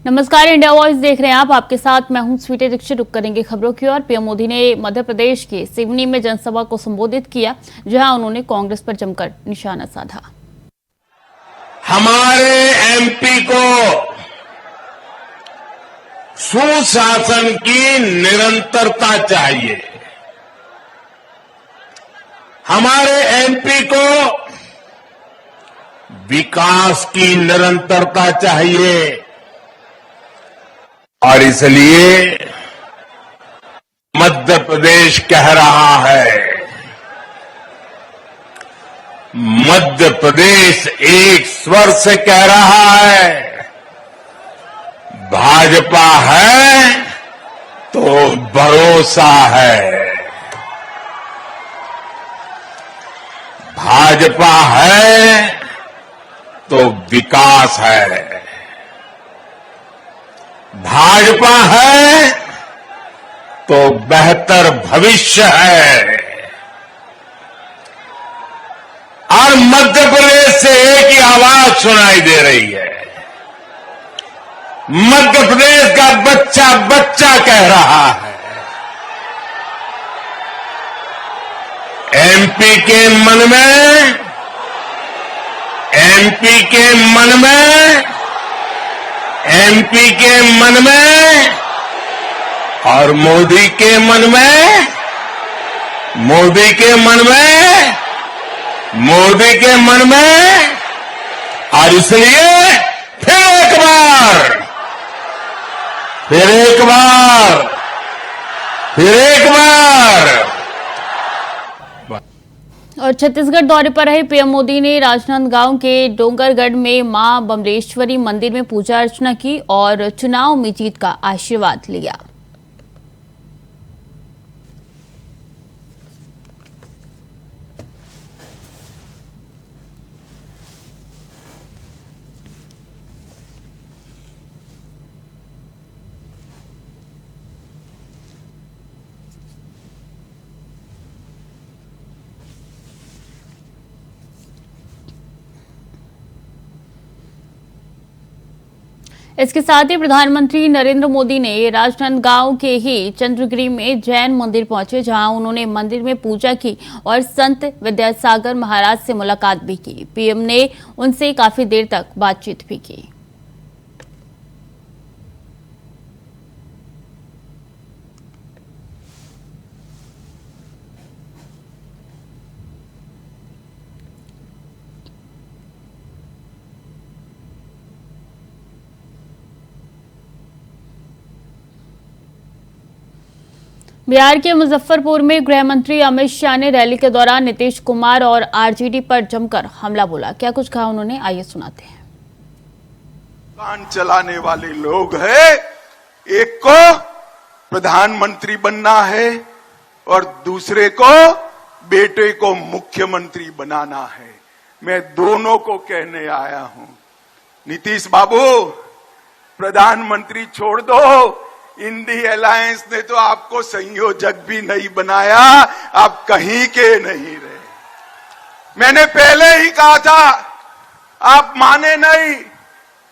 नमस्कार, India voice देख रहे हैं आप। आपके साथ मैं हूं स्वीटी दीक्षित। रुक करेंगे खबरों की ओर। पीएम मोदी ने मध्य प्रदेश के सिवनी में जनसभा को संबोधित किया, जहां उन्होंने कांग्रेस पर जमकर निशाना साधा। हमारे एमपी को सुशासन की निरंतरता चाहिए। हमारे एमपी को विकास की निरंतरता चाहिए और इसलिए मध्य प्रदेश कह रहा है, मध्य प्रदेश एक स्वर से कह रहा है, भाजपा है तो भरोसा है, भाजपा है तो विकास है, भाजपा है तो बेहतर भविष्य है। और मध्य प्रदेश से एक ही आवाज सुनाई दे रही है। मध्य प्रदेश का बच्चा बच्चा कह रहा है, एमपी के मन में, एमपी के मन में, एमपी के मन में और मोदी के मन में, मोदी के मन में, मोदी के मन में। और इसलिए फिर एक बार, फिर एक बार, फिर एक बार। और छत्तीसगढ़ दौरे पर रहे पीएम मोदी ने राजनांदगांव के डोंगरगढ़ में मां बमलेश्वरी मंदिर में पूजा अर्चना की और चुनाव में जीत का आशीर्वाद लिया। इसके साथ ही प्रधानमंत्री नरेंद्र मोदी ने राजनांदगांव के ही चंद्रगिरी में जैन मंदिर पहुंचे, जहां उन्होंने मंदिर में पूजा की और संत विद्यासागर महाराज से मुलाकात भी की। पीएम ने उनसे काफी देर तक बातचीत भी की। बिहार के मुजफ्फरपुर में गृह मंत्री अमित शाह ने रैली के दौरान नीतीश कुमार और आरजेडी पर जमकर हमला बोला। क्या कुछ कहा उन्होंने, आइए सुनाते हैं। कान चलाने वाले लोग हैं, एक को प्रधानमंत्री बनना है और दूसरे को बेटे को मुख्यमंत्री बनाना है। मैं दोनों को कहने आया हूं, नीतीश बाबू प्रधानमंत्री छोड़ दो। इंडी अलायंस ने तो आपको संयोजक भी नहीं बनाया, आप कहीं के नहीं रहे। मैंने पहले ही कहा था, आप माने नहीं।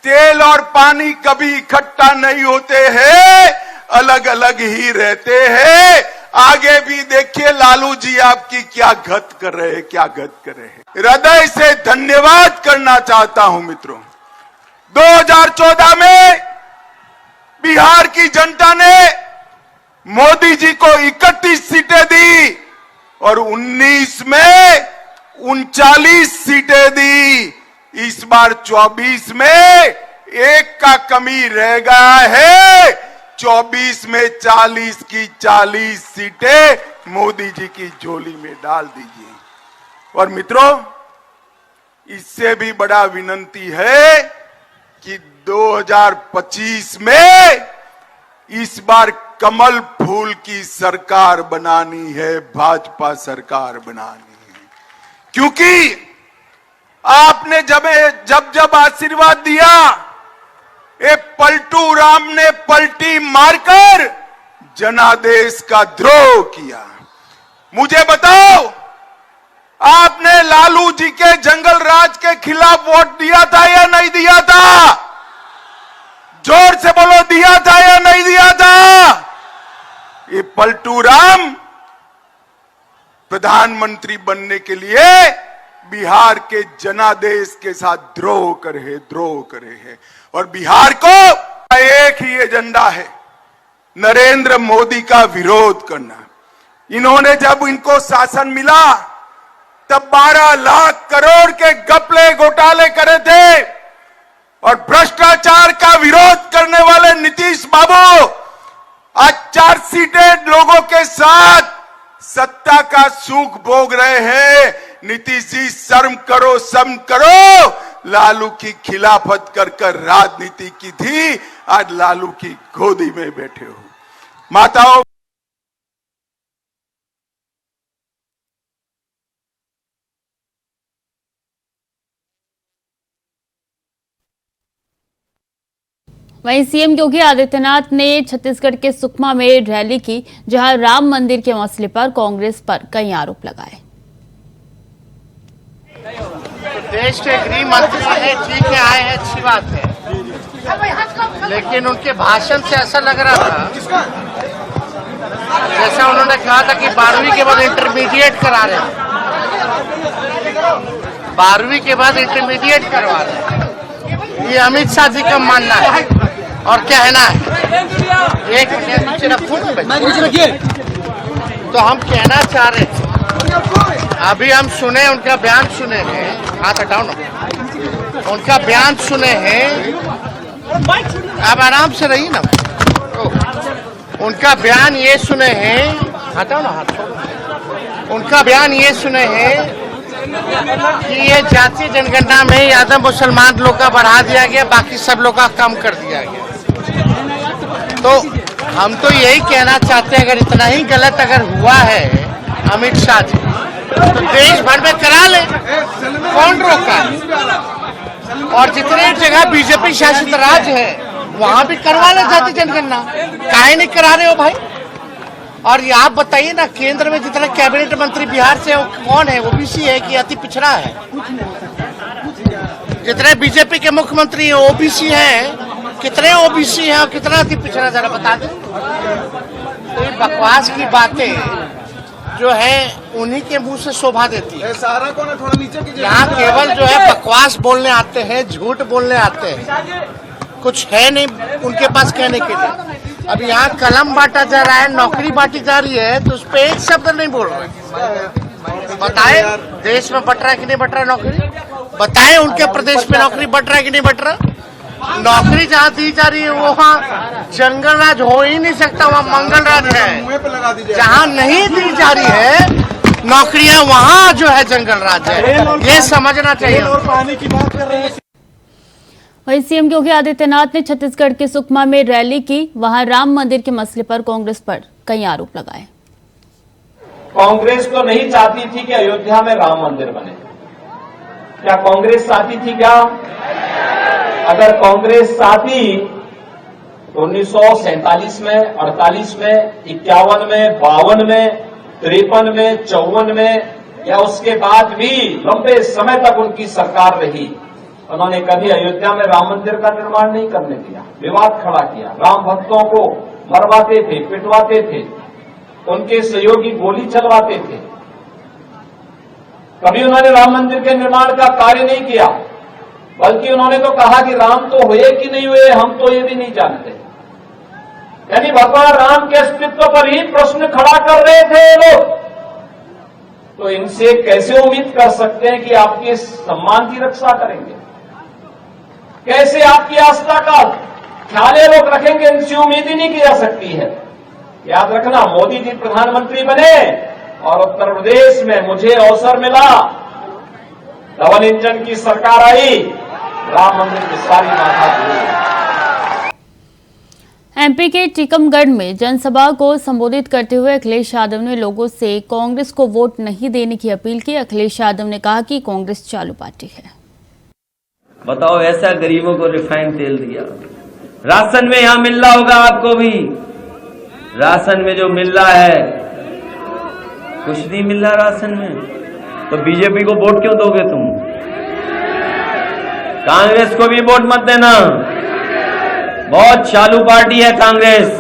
तेल और पानी कभी इकट्ठा नहीं होते हैं, अलग अलग ही रहते हैं। आगे भी देखिए लालू जी आपकी क्या गत कर रहे हैं, क्या गत कर रहे हैं। हृदय से धन्यवाद करना चाहता हूं मित्रों। 2014 में बिहार की जनता ने मोदी जी को 31 सीटें दी और 19 में 39 सीटें दी। इस बार 24 में एक का कमी रह गया है। 24 में 40 की 40 सीटें मोदी जी की झोली में डाल दीजिए। और मित्रों, इससे भी बड़ा विनती है कि 2025 में इस बार कमल फूल की सरकार बनानी है, भाजपा सरकार बनानी है। क्योंकि आपने जब आशीर्वाद दिया, एक पलटू राम ने पलटी मारकर जनादेश का द्रोह किया। मुझे बताओ, आपने लालू जी के जंगल राज के खिलाफ वोट दिया था या नहीं दिया था? जोर से बोलो, दिया था या नहीं दिया था? ये पलटू राम प्रधानमंत्री बनने के लिए बिहार के जनादेश के साथ द्रोह करे है। और बिहार को एक ही एजेंडा है, नरेंद्र मोदी का विरोध करना। इन्होंने जब इनको शासन मिला तब 12 लाख करोड़ के घपले घोटाले करे थे और भ्रष्टाचार का विरोध करने वाले नीतीश बाबू आज चार्जशीटेड लोगों के साथ सत्ता का सुख भोग रहे हैं। नीतीश जी शर्म करो। लालू की खिलाफत कर राजनीति की थी, आज लालू की गोदी में बैठे हो। माताओं, वहीं सीएम योगी आदित्यनाथ ने छत्तीसगढ़ के सुकमा में रैली की, जहां राम मंदिर के मसले पर कांग्रेस पर कई आरोप लगाए। देश के गृह मंत्री है, ठीक है, आए हैं, अच्छी बात है, लेकिन उनके भाषण से ऐसा लग रहा था जैसा उन्होंने कहा था कि 12वीं के बाद इंटरमीडिएट करा रहे हैं, 12वीं के बाद इंटरमीडिएट करवा रहे हैं। ये अमित शाह जी का मानना है और कहना है। एक मिनट नीचे रखिए। तो हम कहना चाह रहे थे, अभी हम सुने, उनका बयान सुने हैं, हाथ हटाओ ना, उनका बयान सुने हैं, अब आराम से रहिए ना। उनका बयान ये सुने हैं, हटाओ ना हाथ। उनका बयान ये सुने हैं कि ये जातीय जनगणना में यादव मुसलमान लोग का बढ़ा दिया गया, बाकी सब लोग का कम कर दिया गया। तो हम तो यही कहना चाहते हैं, अगर इतना ही गलत अगर हुआ है अमित शाह जी, तो देश भर में करा ले, कौन रोका है? और जितने जगह बीजेपी शासित राज्य है वहां भी करवा ले जाति जनगणना, काहे नहीं करा रहे हो भाई? और ये आप बताइए ना, केंद्र में जितना कैबिनेट मंत्री बिहार से वो कौन है? ओबीसी है कि अति पिछड़ा है? जितने बीजेपी के मुख्यमंत्री ओबीसी हैं, कितने ओबीसी हैं और कितना अति पिछड़ा, जरा बता दें। तो ये बकवास की बातें जो है उन्हीं के मुंह से शोभा देती है। थोड़ा नीचे कीजिए। यहाँ केवल जो है बकवास बोलने आते हैं, झूठ बोलने आते हैं, कुछ है नहीं उनके पास कहने के लिए। अब यहाँ कलम बांटा जा रहा है, नौकरी बांटी जा रही है, तो उस पर एक शब्द नहीं बोल रहे। बताए देश में बट रहा है कि नहीं बट रहा नौकरी? बताए उनके प्रदेश में नौकरी बट रहा है कि नहीं बट रहा? नौकरी जहाँ दी जा रही है वहाँ जंगल राज हो ही नहीं सकता, वहाँ मंगल राज है। जहाँ नहीं दी जा रही है नौकरियाँ, वहाँ जो है जंगल राज है, ये समझना चाहिए। पानी की बात कर रहे हैं। वहीं सीएम योगी आदित्यनाथ ने छत्तीसगढ़ के सुकमा में रैली की, वहां राम मंदिर के मसले पर कांग्रेस पर कई आरोप लगाए। कांग्रेस तो नहीं चाहती थी कि अयोध्या में राम मंदिर बने। क्या कांग्रेस चाहती थी? क्या अगर कांग्रेस चाहती तो 1947 में, 48 में, 51 में, 52 में, 53 में, 54 में या उसके बाद भी लंबे समय तक उनकी सरकार रही, उन्होंने कभी अयोध्या में राम मंदिर का निर्माण नहीं करने दिया, विवाद खड़ा किया, राम भक्तों को मरवाते थे, पिटवाते थे, उनके सहयोगी गोली चलवाते थे। कभी उन्होंने राम मंदिर के निर्माण का कार्य नहीं किया, बल्कि उन्होंने तो कहा कि राम तो हुए कि नहीं हुए हम तो ये भी नहीं जानते। यानी भगवान राम के अस्तित्व पर ही प्रश्न खड़ा कर रहे थे लोग। तो इनसे कैसे उम्मीद कर सकते हैं कि आपके सम्मान की रक्षा करेंगे? कैसे आपकी आस्था का ख्याल ये लोग रखेंगे? इनसे उम्मीद ही नहीं की जा सकती है। याद रखना, मोदी जी प्रधानमंत्री बने और उत्तर प्रदेश में मुझे अवसर मिला, डबल इंजन की सरकार आई, राम मंदिर की सारी माथा धुली। एमपी के टीकमगढ़ में जनसभा को संबोधित करते हुए अखिलेश यादव ने लोगों से कांग्रेस को वोट नहीं देने की अपील की। अखिलेश यादव ने कहा कि कांग्रेस चालू पार्टी है। बताओ, ऐसा गरीबों को रिफाइंड तेल दिया, राशन में यहां मिल रहा होगा आपको भी, राशन में जो मिल रहा है कुछ नहीं मिल रहा राशन में, तो बीजेपी को वोट क्यों दोगे तुम? कांग्रेस को भी वोट मत देना, बहुत चालू पार्टी है कांग्रेस,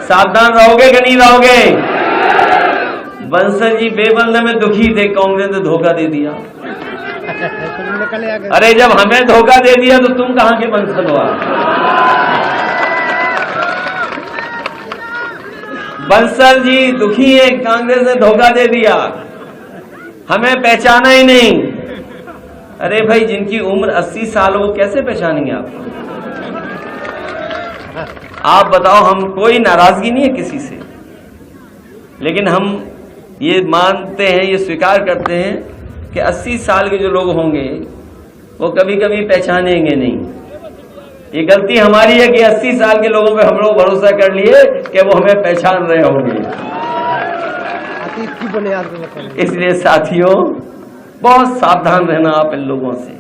सावधान रहोगे कि नहीं रहोगे? बंसल जी बेबल में दुखी थे, कांग्रेस ने धोखा दे दिया। अरे जब हमें धोखा दे दिया तो तुम कहां के बंसल हो? बंसल जी दुखी है, कांग्रेस ने धोखा दे दिया, हमें पहचाना ही नहीं। अरे भाई, जिनकी उम्र 80 साल हो वो कैसे पहचानेंगे आपको? आप बताओ। हम कोई नाराजगी नहीं है किसी से, लेकिन हम ये मानते हैं, ये स्वीकार करते हैं कि 80 साल के जो लोग होंगे वो कभी कभी पहचानेंगे नहीं। ये गलती हमारी है कि 80 साल के लोगों पे हम लोग भरोसा कर लिए कि वो हमें पहचान रहे होंगे। इसलिए साथियों, बहुत सावधान रहना आप इन लोगों से।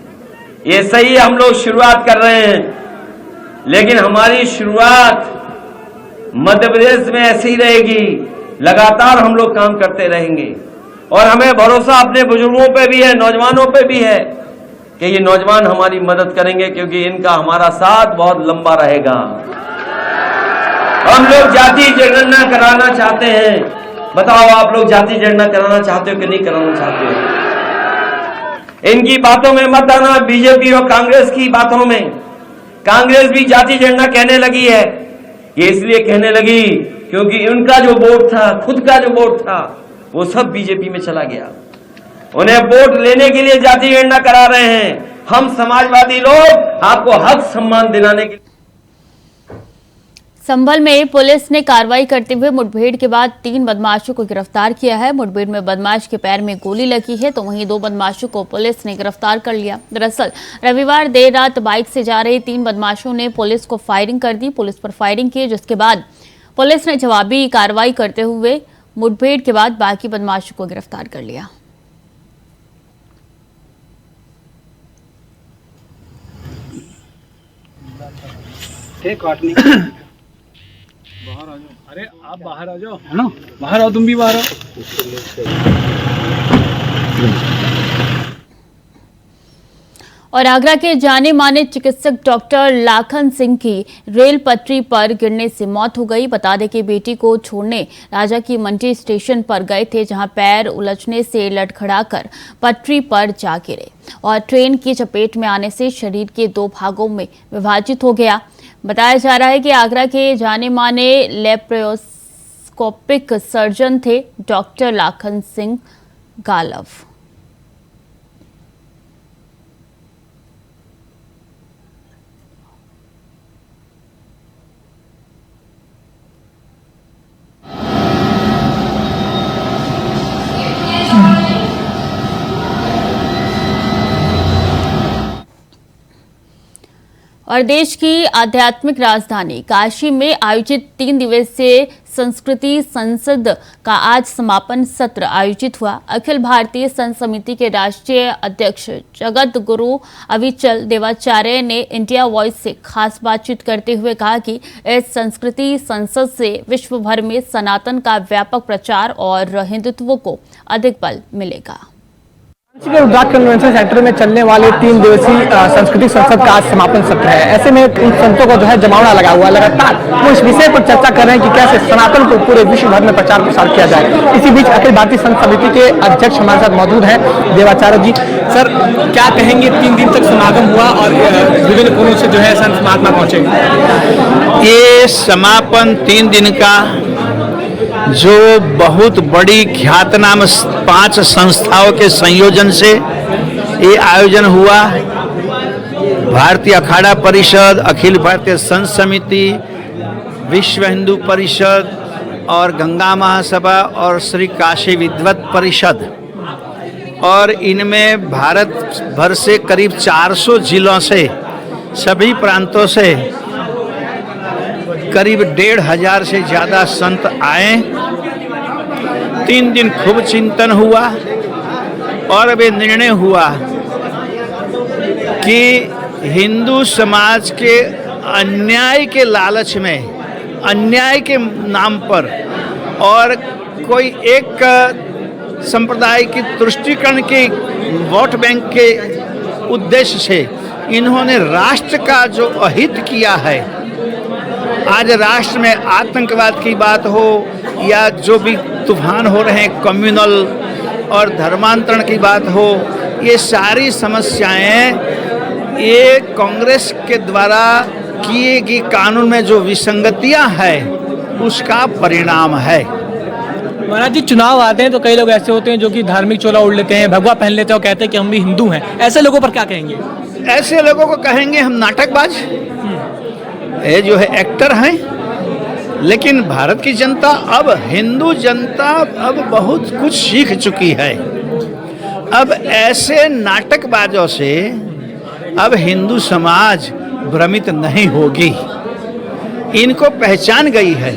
ये सही, हम लोग शुरुआत कर रहे हैं, लेकिन हमारी शुरुआत मध्य प्रदेश में ऐसी ही रहेगी। लगातार हम लोग काम करते रहेंगे और हमें भरोसा अपने बुजुर्गों पे भी है, नौजवानों पे भी है कि ये नौजवान हमारी मदद करेंगे, क्योंकि इनका हमारा साथ बहुत लंबा रहेगा। हम लोग जाति जनगणना कराना चाहते हैं। बताओ, आप लोग जाति जनगणना कराना चाहते हो कि नहीं कराना चाहते हो? इनकी बातों में मत आना, बीजेपी और कांग्रेस की बातों में। कांग्रेस भी जाति जनगणना कहने लगी है। ये इसलिए कहने लगी क्योंकि उनका जो वोट था, खुद का जो वोट था, वो सब बीजेपी में चला गया। उन्हें वोट लेने के लिए जाति गणना करा रहे हैं। हम समाजवादी लोग आपको हक सम्मान दिलाने के। संभल में पुलिस ने कार्रवाई करते हुए मुठभेड़ के बाद 3 बदमाशों को गिरफ्तार किया है। मुठभेड़ में बदमाश के पैर में गोली लगी है, तो वहीं 2 बदमाशों को पुलिस ने गिरफ्तार कर लिया। दरअसल रविवार देर रात बाइक से जा रहे 3 बदमाशों ने पुलिस को फायरिंग कर दी। पुलिस पर फायरिंग की, जिसके बाद पुलिस ने जवाबी कार्रवाई करते हुए मुठभेड़ के बाद बाकी बदमाशों को गिरफ्तार कर लिया। बाहर आ जाओ। अरे आप बाहर आ जाओ, है ना? बाहर आओ, तुम भी बाहर आओ। और आगरा के जाने माने चिकित्सक डॉक्टर लाखन सिंह की रेल पटरी पर गिरने से मौत हो गई। बता दें कि बेटी को छोड़ने राजा की मंडी स्टेशन पर गए थे, जहां पैर उलझने से लड़खड़ाकर पटरी पर जा गिरे और ट्रेन की चपेट में आने से शरीर के 2 भागों में विभाजित हो गया। बताया जा रहा है कि आगरा के जाने माने लेप्रोस्कोपिक सर्जन थे डॉक्टर लाखन सिंह गालव। और देश की आध्यात्मिक राजधानी काशी में आयोजित 3 दिवसीय संस्कृति संसद का आज समापन सत्र आयोजित हुआ। अखिल भारतीय संत समिति के राष्ट्रीय अध्यक्ष जगत गुरु अविचल देवाचार्य ने इंडिया वॉइस से खास बातचीत करते हुए कहा कि इस संस्कृति संसद से विश्व भर में सनातन का व्यापक प्रचार और हिंदुत्व को अधिक बल मिलेगा। के रुद्राक्ष कन्वेंशन सेंटर में चलने वाले 3 दिवसीय सांस्कृतिक संसद का आज समापन सत्र है। ऐसे में उन संतों का जो है जमावड़ा लगा हुआ, लगातार वो इस विषय पर चर्चा कर रहे हैं कि कैसे सनातन को पूरे विश्व भर में प्रचार प्रसार किया जाए। इसी बीच अखिल भारतीय संत समिति के अध्यक्ष हमारे साथ मौजूद हैं देवाचार्य जी। सर, क्या कहेंगे, 3 दिन तक समागम हुआ और विभिन्न कोनों से जो है संत महात्मा पहुंचे। ये समापन 3 दिन का जो बहुत बड़ी ख्यातनाम 5 संस्थाओं के संयोजन से ये आयोजन हुआ। भारतीय अखाड़ा परिषद, अखिल भारतीय संत समिति, विश्व हिंदू परिषद और गंगा महासभा और श्री काशी विद्वत परिषद, और इनमें भारत भर से करीब 400 जिलों से, सभी प्रांतों से करीब 1,500 से ज़्यादा संत आए। 3 दिन खूब चिंतन हुआ और अब ये निर्णय हुआ कि हिंदू समाज के अन्याय के लालच में, अन्याय के नाम पर और कोई एक संप्रदाय की तुष्टीकरण के वोट बैंक के उद्देश्य से इन्होंने राष्ट्र का जो अहित किया है, आज राष्ट्र में आतंकवाद की बात हो या जो भी तूफान हो रहे हैं कम्युनल और धर्मांतरण की बात हो, ये सारी समस्याएं ये कांग्रेस के द्वारा किए गए कानून में जो विसंगतियां हैं उसका परिणाम है। महाराज जी, चुनाव आते हैं तो कई लोग ऐसे होते हैं जो कि धार्मिक चोला ओढ़ लेते हैं, भगवा पहन लेते हैं और कहते हैं कि हम भी हिंदू हैं। ऐसे लोगों पर क्या कहेंगे? ऐसे लोगों को कहेंगे हम नाटकबाज, ये जो है एक्टर हैं। लेकिन भारत की जनता, अब हिंदू जनता अब बहुत कुछ सीख चुकी है। अब ऐसे नाटकबाजों से अब हिंदू समाज भ्रमित नहीं होगी, इनको पहचान गई है।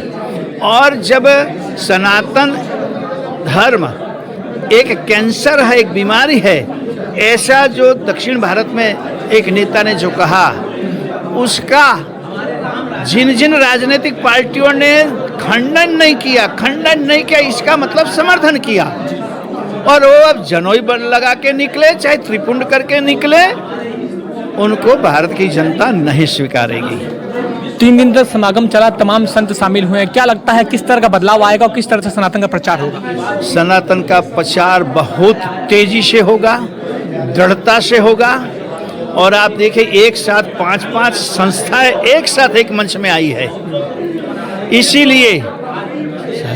और जब सनातन धर्म एक कैंसर है, एक बीमारी है, ऐसा जो दक्षिण भारत में एक नेता ने जो कहा, उसका जिन जिन राजनीतिक पार्टियों ने खंडन नहीं किया, इसका मतलब समर्थन किया। और वो अब जनोई लगा के निकले, चाहे त्रिपुंड करके निकले, उनको भारत की जनता नहीं स्वीकारेगी। 3 दिन तक समागम चला, तमाम संत शामिल हुए हैं। क्या लगता है किस तरह का बदलाव आएगा और किस तरह से सनातन का प्रचार होगा? सनातन का प्रचार बहुत तेजी से होगा, दृढ़ता से होगा। और आप देखिए, एक साथ 5-5 संस्थाएं एक साथ एक मंच में आई है। इसीलिए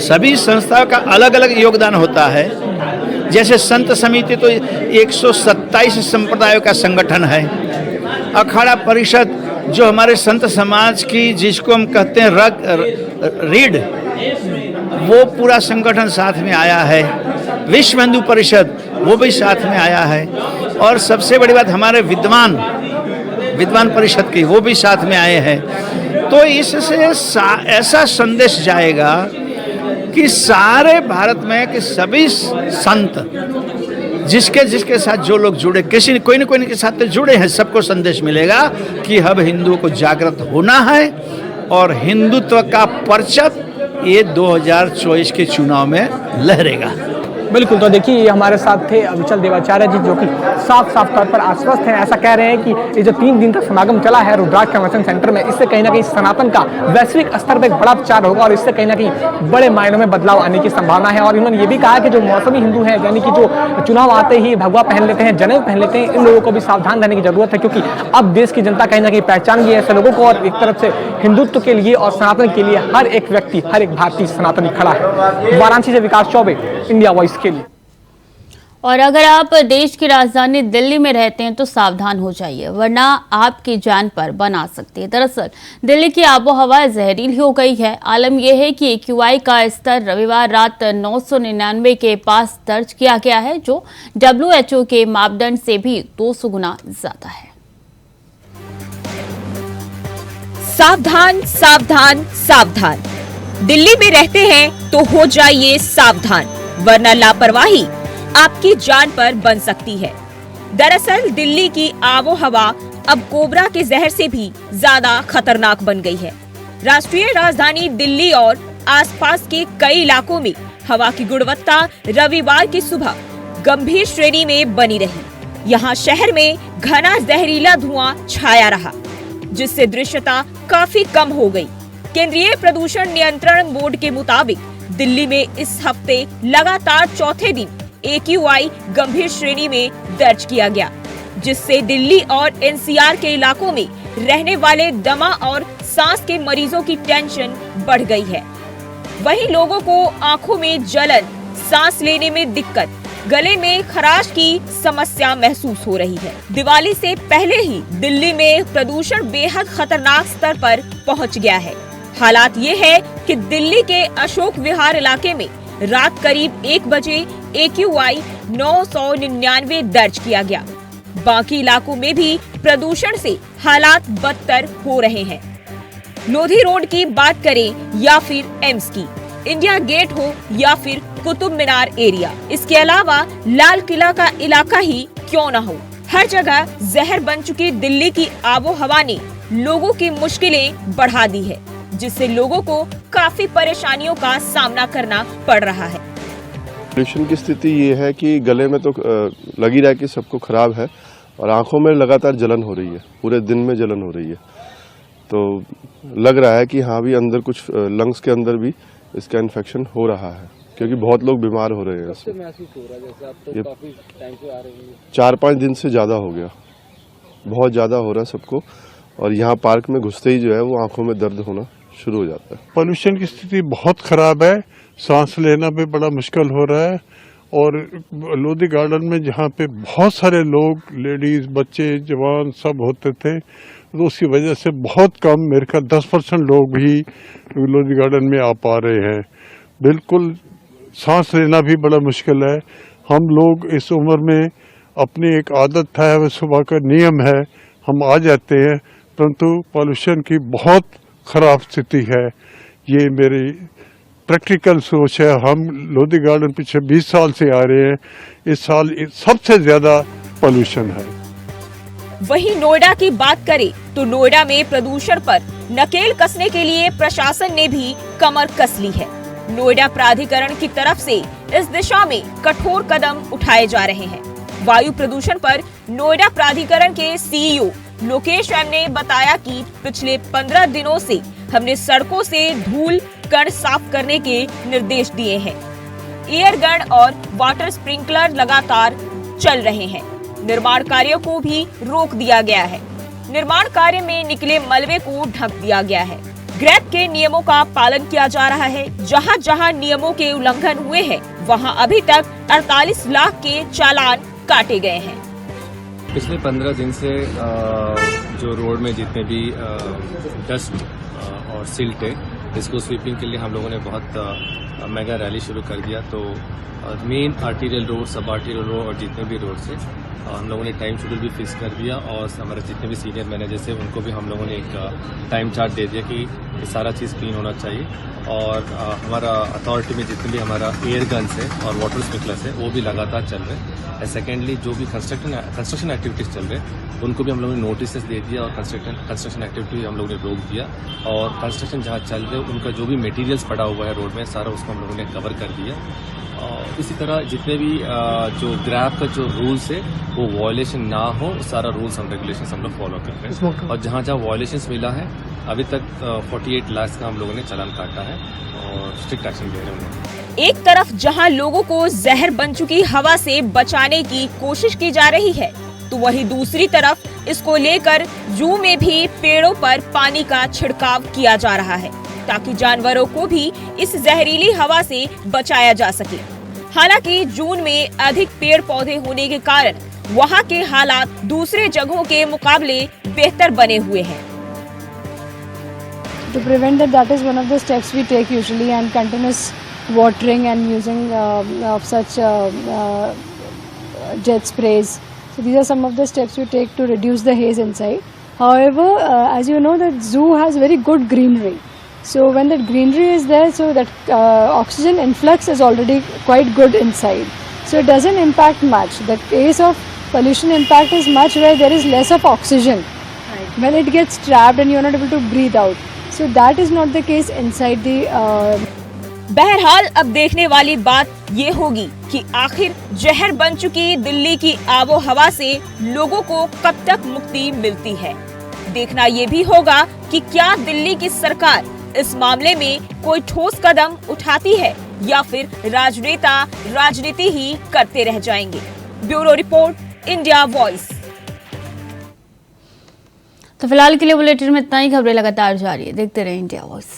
सभी संस्थाओं का अलग अलग योगदान होता है। जैसे संत समिति तो 127 संप्रदायों का संगठन है। अखाड़ा परिषद जो हमारे संत समाज की, जिसको हम कहते हैं रीढ़, वो पूरा संगठन साथ में आया है। विश्व हिंदू परिषद वो भी साथ में आया है। और सबसे बड़ी बात, हमारे विद्वान परिषद की वो भी साथ में आए हैं। तो इससे ऐसा संदेश जाएगा कि सारे भारत में कि सभी संत जिसके साथ जो लोग जुड़े, कोई न कोई के साथ तो जुड़े हैं, सबको संदेश मिलेगा कि अब हिंदुओं को जागृत होना है और हिंदुत्व का परचम ये 2024 के चुनाव में लहरेगा। बिल्कुल। तो देखिए, ये हमारे साथ थे अविचल देवाचार्य जी, जो कि साफ तौर पर आश्वस्त हैं। ऐसा कह रहे हैं कि ये जो 3 दिन का समागम चला है रुद्राक्ष कन्वेंशन सेंटर में, इससे कहीं ना कहीं सनातन का वैश्विक स्तर पर एक बड़ा प्रचार होगा और इससे कहीं ना कहीं बड़े मायनों में बदलाव आने की संभावना है। और इन्होंने ये भी कहा कि जो मौसमी हिंदू हैं, यानी कि जो चुनाव आते ही भगवा पहन लेते हैं, जनेऊ पहन लेते हैं, इन लोगों को भी सावधान रहने की जरूरत है, क्योंकि अब देश की जनता कहीं ना कहीं पहचान गई है ऐसे लोगों को। और एक तरफ से हिंदुत्व के लिए और सनातन के लिए हर एक व्यक्ति, हर एक भारतीय सनातनी खड़ा है। वाराणसी से विकास चौबे, इंडिया वॉइस के लिए। और अगर आप देश की राजधानी दिल्ली में रहते हैं तो सावधान हो जाइए, वरना आपकी जान पर बना सकती है। दरअसल दिल्ली की आबोहवा जहरीली हो गई है। आलम यह है कि AQI का स्तर रविवार रात 999 के पास दर्ज किया गया है, जो WHO के मापदंड से भी 200 गुना ज्यादा है। सावधान सावधान सावधान, दिल्ली में रहते हैं तो हो जाइए सावधान, वरना लापरवाही आपकी जान पर बन सकती है। दरअसल दिल्ली की आबोहवा अब कोबरा के जहर से भी ज्यादा खतरनाक बन गई है। राष्ट्रीय राजधानी दिल्ली और आसपास के कई इलाकों में हवा की गुणवत्ता रविवार की सुबह गंभीर श्रेणी में बनी रही। यहाँ शहर में घना जहरीला धुआं छाया रहा, जिससे दृश्यता काफी कम हो गई। केंद्रीय प्रदूषण नियंत्रण बोर्ड के मुताबिक दिल्ली में इस हफ्ते लगातार चौथे दिन AQI गंभीर श्रेणी में दर्ज किया गया, जिससे दिल्ली और NCR के इलाकों में रहने वाले दमा और सांस के मरीजों की टेंशन बढ़ गई है। वहीं लोगों को आंखों में जलन, सांस लेने में दिक्कत, गले में खराश की समस्या महसूस हो रही है। दिवाली से पहले ही दिल्ली में प्रदूषण बेहद खतरनाक स्तर पर पहुंच गया है। हालात ये है कि दिल्ली के अशोक विहार इलाके में रात करीब 1 बजे AQI 999 दर्ज किया गया। बाकी इलाकों में भी प्रदूषण से हालात बदतर हो रहे हैं। लोधी रोड की बात करें या फिर एम्स की, इंडिया गेट हो या फिर कुतुब मीनार एरिया, इसके अलावा लाल किला का इलाका ही क्यों न हो, हर जगह जहर बन चुकी दिल्ली की आबोहवा ने लोगों की मुश्किलें बढ़ा दी है, जिससे लोगों को काफी परेशानियों का सामना करना पड़ रहा है। पोल्यूशन की स्थिति ये है कि गले में तो लग ही रहा है कि सबको खराब है, और आंखों में लगातार जलन हो रही है, पूरे दिन में जलन हो रही है। तो लग रहा है कि हाँ भी अंदर कुछ लंग्स के अंदर भी इसका इन्फेक्शन हो रहा है, क्योंकि बहुत लोग बीमार हो रहे हैं। कब से महसूस हो रहा है? जैसे आप तो काफी टाइम से आ रहे हैं। 4-5 दिन से ज़्यादा हो गया, बहुत ज़्यादा हो रहा है सबको। और यहाँ पार्क में घुसते ही जो है वो आंखों में दर्द होना शुरू हो जाता है। पोल्यूशन की स्थिति बहुत खराब है, सांस लेना भी बड़ा मुश्किल हो रहा है। और लोधी गार्डन में जहाँ पे बहुत सारे लोग, लेडीज, बच्चे, जवान सब होते थे, तो उसकी वजह से बहुत कम, मेरे ख्याल 10% लोग भी लोधी गार्डन में आ पा रहे हैं। बिल्कुल सांस लेना भी बड़ा मुश्किल है। हम लोग इस उम्र में अपनी एक आदत है, सुबह का नियम है, हम आ जाते हैं, परंतु पॉल्यूशन की बहुत खराब स्थिति है। ये मेरी प्रैक्टिकल सोच है। हम लोधी गार्डन पीछे 20 साल से आ रहे हैं, इस साल सबसे ज्यादा पॉल्यूशन है। वहीं नोएडा की बात करें तो नोएडा में प्रदूषण पर नकेल कसने के लिए प्रशासन ने भी कमर कस ली है। नोएडा प्राधिकरण की तरफ से इस दिशा में कठोर कदम उठाए जा रहे हैं। वायु प्रदूषण पर नोएडा प्राधिकरण के सीईओ लोकेश एम ने बताया कि पिछले 15 दिनों से हमने सड़कों से धूल कण साफ करने के निर्देश दिए हैं। एयर गन और वाटर स्प्रिंकलर लगातार चल रहे हैं। निर्माण कार्यों को भी रोक दिया गया है। निर्माण कार्य में निकले मलबे को ढक दिया गया है। ग्रैब के नियमों का पालन किया जा रहा है। जहां जहां नियमों के उल्लंघन हुए हैं, वहां अभी तक 48 लाख के चालान काटे गए हैं। पिछले 15 दिन से जो रोड में जितने भी डस्ट और सिल्ट है, इसको स्वीपिंग के लिए हम लोगों ने बहुत मेगा रैली शुरू कर दिया। तो मेन आर्टीरियल रोड, सब आर्टीरियल रोड और जितने भी रोड से हम लोगों ने टाइम शेड्यूल भी फिक्स कर दिया। और हमारे जितने भी सीनियर मैनेजर्स हैं उनको भी हम लोगों ने एक टाइम चार्ट दे दिया कि ये सारा चीज़ क्लीन होना चाहिए। और हमारा अथॉरिटी में जितने भी हमारा एयर गन्स है और वाटर स्प्रिंकलर्स है वो भी लगातार चल रहे हैं। सेकेंडली जो भी कंस्ट्रक्शन एक्टिविटीज चल रहे हैं उनको भी हम लोगों ने नोटिस दे दिया और कंस्ट्रक्शन एक्टिविटी हम लोगों ने रोक दिया। और कंस्ट्रक्शन जहाँ चल रहे उनका जो भी मटेरियल्स पड़ा हुआ है रोड में, सारा उसको हम लोगों ने कवर कर दिया। और इसी तरह जितने भी जो ग्रैब का जो रूल्स है वो वायलेशन ना हो, सारा रूल्स एंड रेगुलेशंस हम लोग फॉलो कर रहे हैं। और जहाँ जहाँ वायलेशंस मिला है अभी तक 48 लाख का हम लोगों ने चालान काटा है और स्ट्रिक्ट एक्शन ले रहे हैं। एक तरफ जहां लोगों को जहर बन चुकी हवा से बचाने की कोशिश की जा रही है, तो वहीं दूसरी तरफ इसको लेकर जू में भी पेड़ों पर पानी का छिड़काव किया जा रहा है ताकि जानवरों को भी इस जहरीली हवा से बचाया जा सके। हालांकि जून में अधिक पेड़ पौधे होने के कारण वहां के हालात दूसरे जगहों के मुकाबले बेहतर बने हुए हैं। To prevent that is one of the steps we take usually, and continuous watering and using of such jet sprays. So these are some of the steps we take to reduce the haze inside. However, as you know, the zoo has very good greenery. So when that greenery is there, so that oxygen influx is already quite good inside. So it doesn't impact much. The case of pollution impact is much where there is less of oxygen. Right. When it gets trapped and you are not able to breathe out. So that is not the case inside the. बहरहाल अब देखने वाली बात ये होगी कि आखिर जहर बन चुकी दिल्ली की आबो हवा से लोगों को कब तक मुक्ति मिलती है। देखना ये भी होगा कि क्या दिल्ली की सरकार इस मामले में कोई ठोस कदम उठाती है या फिर राजनेता राजनीति ही करते रह जाएंगे। Bureau report, India voice. तो फिलहाल के लिए बुलेटिन में इतना ही। खबरें लगातार जारी है, देखते रहे इंडिया वॉइस।